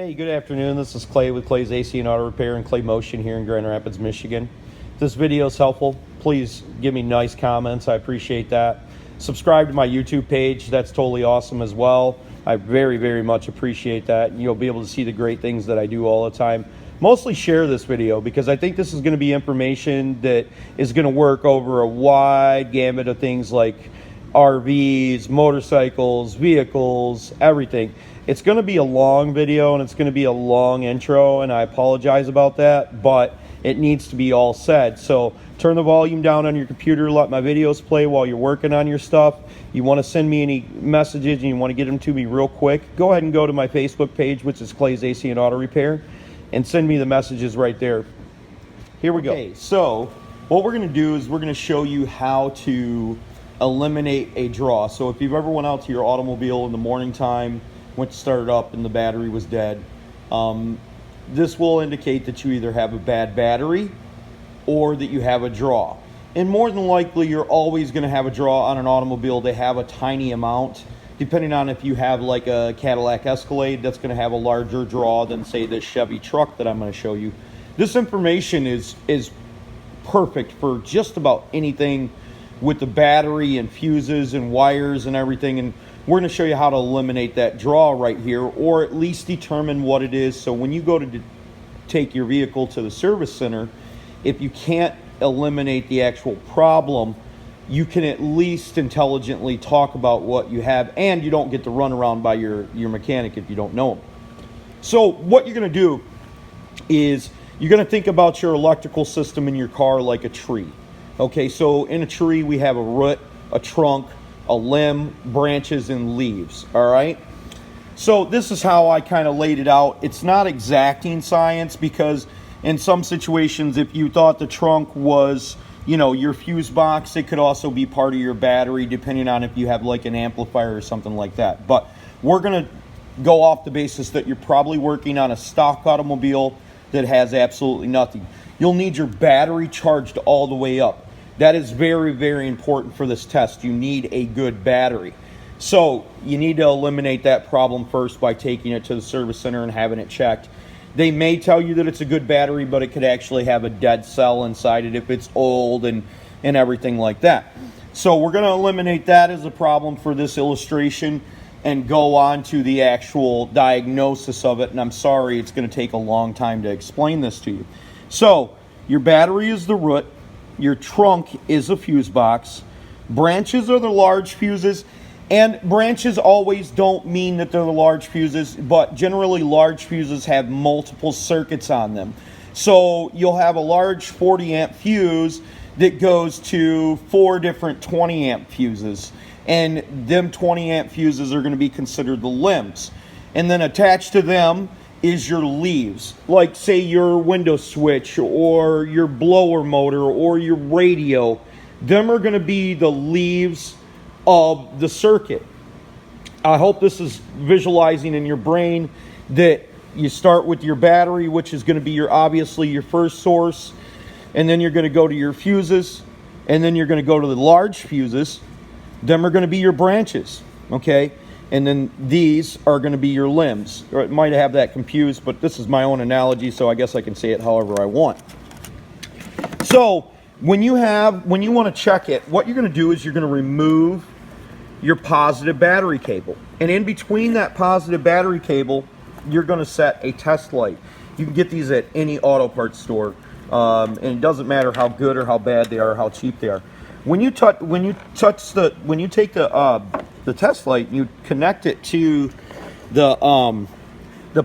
Hey, good afternoon. This is Clay with Clay's AC and Auto Repair and Clay Motion here in Grand Rapids, Michigan. If this video is helpful, please give me nice comments. I appreciate that. Subscribe to my YouTube page. That's totally awesome as well. I very, very much appreciate that. You'll be able to see the great things that I do all the time. Mostly share this video because I think this is going to be information that is going to work over a wide gamut of things like RVs, motorcycles, vehicles, everything. It's going to be a long video and it's going to be a long intro, and I apologize about that, but it needs to be all said. So turn the volume down on your computer, let my videos play while you're working on your stuff. You want to send me any messages and you want to get them to me real quick, go ahead and go to my Facebook page, which is Clay's AC and Auto Repair, and send me the messages right there. Here we go. Okay, so what we're going to do is we're going to show you how to eliminate a draw. So if you've ever went out to your automobile in the morning time, went to start it up and the battery was dead, this will indicate that you either have a bad battery or that you have a draw. And more than likely, you're always going to have a draw on an automobile. They have a tiny amount, depending on if you have like a Cadillac Escalade, that's going to have a larger draw than say this Chevy truck that I'm going to show you. This information is perfect for just about anything with the battery and fuses and wires and everything, and we're going to show you how to eliminate that draw right here, or at least determine what it is. So when you go to take your vehicle to the service center, if you can't eliminate the actual problem, you can at least intelligently talk about what you have, and you don't get to run around by your mechanic if you don't know him. So what you're going to do is you're going to think about your electrical system in your car like a tree. Okay, so in a tree we have a root, a trunk, a limb, branches, and leaves, all right? So this is how I kind of laid it out. It's not exacting science, because in some situations, if you thought the trunk was, you know, your fuse box, it could also be part of your battery, depending on if you have like an amplifier or something like that. But we're going to go off the basis that you're probably working on a stock automobile that has absolutely nothing. You'll need your battery charged all the way up. That is very, very important for this test. You need a good battery. So you need to eliminate that problem first by taking it to the service center and having it checked. They may tell you that it's a good battery, but it could actually have a dead cell inside it if it's old and everything like that. So we're going to eliminate that as a problem for this illustration and go on to the actual diagnosis of it. And I'm sorry, it's going to take a long time to explain this to you. So your battery is the root. Your trunk is a fuse box. Branches are the large fuses, and branches always don't mean that they're the large fuses, but generally large fuses have multiple circuits on them. So you'll have a large 40 amp fuse that goes to 4 different 20 amp fuses, and them 20 amp fuses are going to be considered the limbs. And then attached to them is your leaves, like say your window switch or your blower motor or your radio. Them are going to be the leaves of the circuit. I hope this is visualizing in your brain that you start with your battery, which is going to be obviously your first source, and then you're going to go to your fuses, and then you're going to go to the large fuses. Them are going to be your branches, okay? And then these are going to be your limbs. Or it might have that confused, but this is my own analogy, so I guess I can say it however I want. So when you want to check it, what you're going to do is you're going to remove your positive battery cable. And in between that positive battery cable, you're going to set a test light. You can get these at any auto parts store, and it doesn't matter how good or how bad they are or how cheap they are. When you take the test light and you connect it to the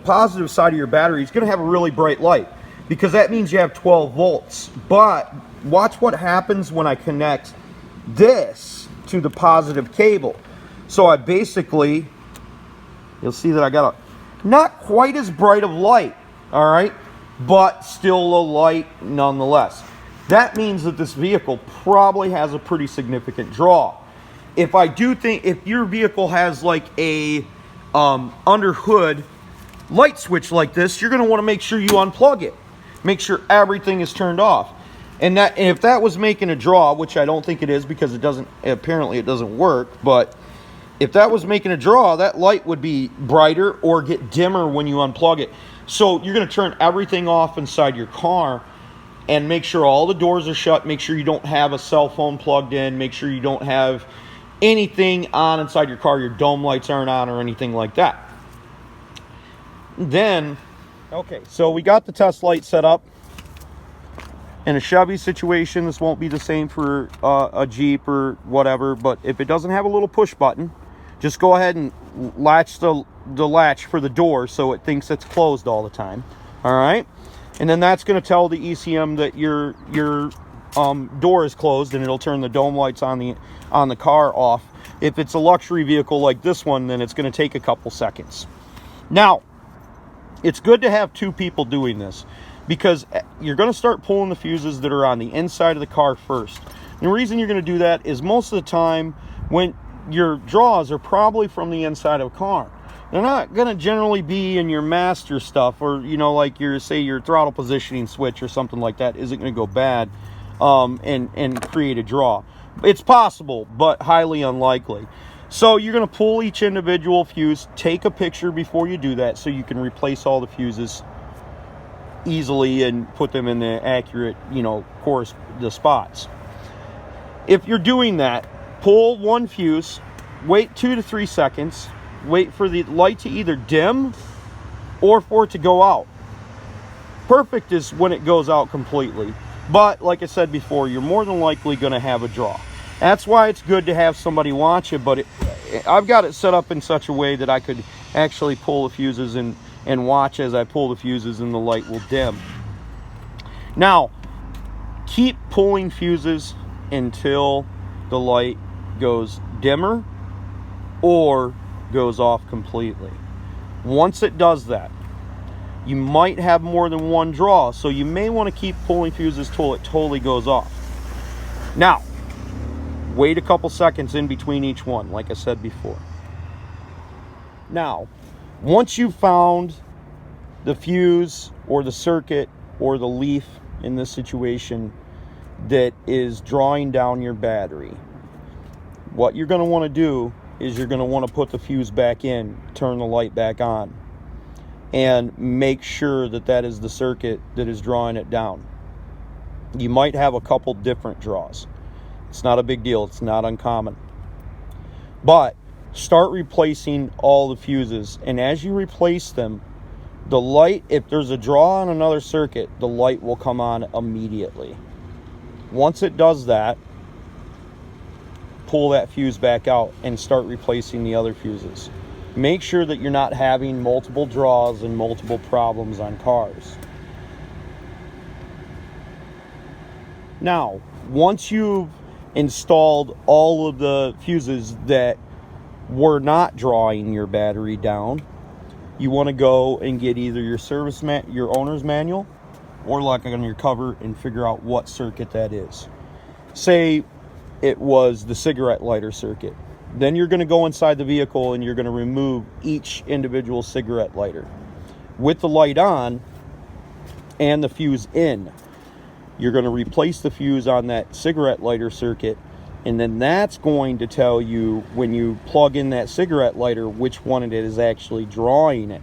positive side of your battery, it's going to have a really bright light, because that means you have 12 volts. But watch what happens when I connect this to the positive cable. So I basically, you'll see that I got a not quite as bright of light, all right, but still a light nonetheless. That means that this vehicle probably has a pretty significant draw. If your vehicle has like a under hood light switch like this, you're going to want to make sure you unplug it. Make sure everything is turned off. And if that was making a draw, which I don't think it is, because apparently it doesn't work, but If that was making a draw, that light would be brighter or get dimmer when you unplug it. So you're going to turn everything off inside your car and make sure all the doors are shut. Make sure you don't have a cell phone plugged in. Make sure you don't have anything on inside your car. Your dome lights aren't on or anything like that. Then, okay, so we got the test light set up. In a Chevy situation, this won't be the same for a Jeep or whatever, but if it doesn't have a little push button, just go ahead and latch the latch for the door so it thinks it's closed all the time. All right, and then that's going to tell the ECM that your door is closed, and it'll turn the dome lights on the car off. If it's a luxury vehicle like this one, then it's going to take a couple seconds. Now, it's good to have two people doing this, because you're going to start pulling the fuses that are on the inside of the car first. And the reason you're going to do that is most of the time when your draws are probably from the inside of a car. They're not going to generally be in your master stuff, or, you know, like your throttle positioning switch or something like that isn't going to go bad and create a draw. It's possible, but highly unlikely. So you're going to pull each individual fuse, take a picture before you do that so you can replace all the fuses easily and put them in the accurate, course, the spots. If you're doing that, pull one fuse, wait 2 to 3 seconds, wait for the light to either dim or for it to go out. Perfect is when it goes out completely. But like I said before, you're more than likely going to have a draw. That's why it's good to have somebody watch it, but I've got it set up in such a way that I could actually pull the fuses and watch as I pull the fuses and the light will dim. Now, keep pulling fuses until the light goes dimmer or goes off completely. Once it does that, you might have more than one draw, so you may want to keep pulling fuses till it totally goes off. Now, wait a couple seconds in between each one, like I said before. Now, once you've found the fuse or the circuit or the leaf in this situation that is drawing down your battery, what you're going to want to do is you're going to want to put the fuse back in, turn the light back on, and make sure that that is the circuit that is drawing it down. You might have a couple different draws. It's not a big deal. It's not uncommon. But start replacing all the fuses, and as you replace them, the light, if there's a draw on another circuit, the light will come on immediately. Once it does that, pull that fuse back out and start replacing the other fuses. Make sure that you're not having multiple draws and multiple problems on cars. Now, once you've installed all of the fuses that were not drawing your battery down, you want to go and get either your owner's manual, or look on your cover and figure out what circuit that is. Say it was the cigarette lighter circuit. Then you're going to go inside the vehicle and you're going to remove each individual cigarette lighter with the light on and the fuse in. You're going to replace the fuse on that cigarette lighter circuit, and then that's going to tell you when you plug in that cigarette lighter which one it is actually drawing it.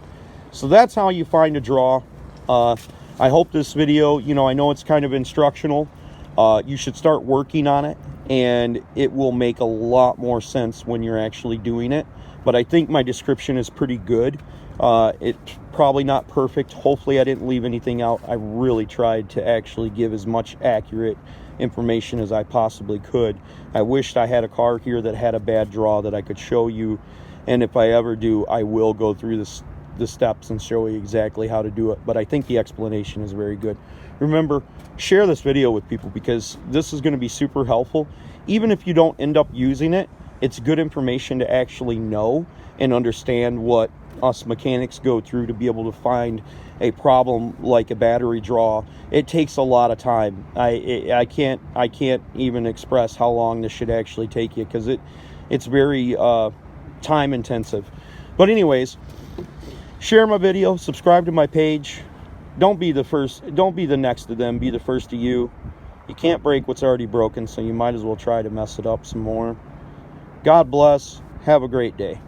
So that's how you find a draw. I hope this video, I know it's kind of instructional. You should start working on it, and it will make a lot more sense when you're actually doing it. But I think my description is pretty good. It's probably not perfect. Hopefully I didn't leave anything out. I really tried to actually give as much accurate information as I possibly could. I wished I had a car here that had a bad draw that I could show you, and if I ever do, I will go through the steps and show you exactly how to do it. But I think the explanation is very good. Remember, share this video with people, because this is going to be super helpful. Even if you don't end up using it, it's good information to actually know and understand what us mechanics go through to be able to find a problem like a battery draw. It takes a lot of time. I can't even express how long this should actually take you, because it's very time intensive. But anyways, share my video, subscribe to my page. Don't be the next to them, be the first to you. You can't break what's already broken, so you might as well try to mess it up some more. God bless. Have a great day.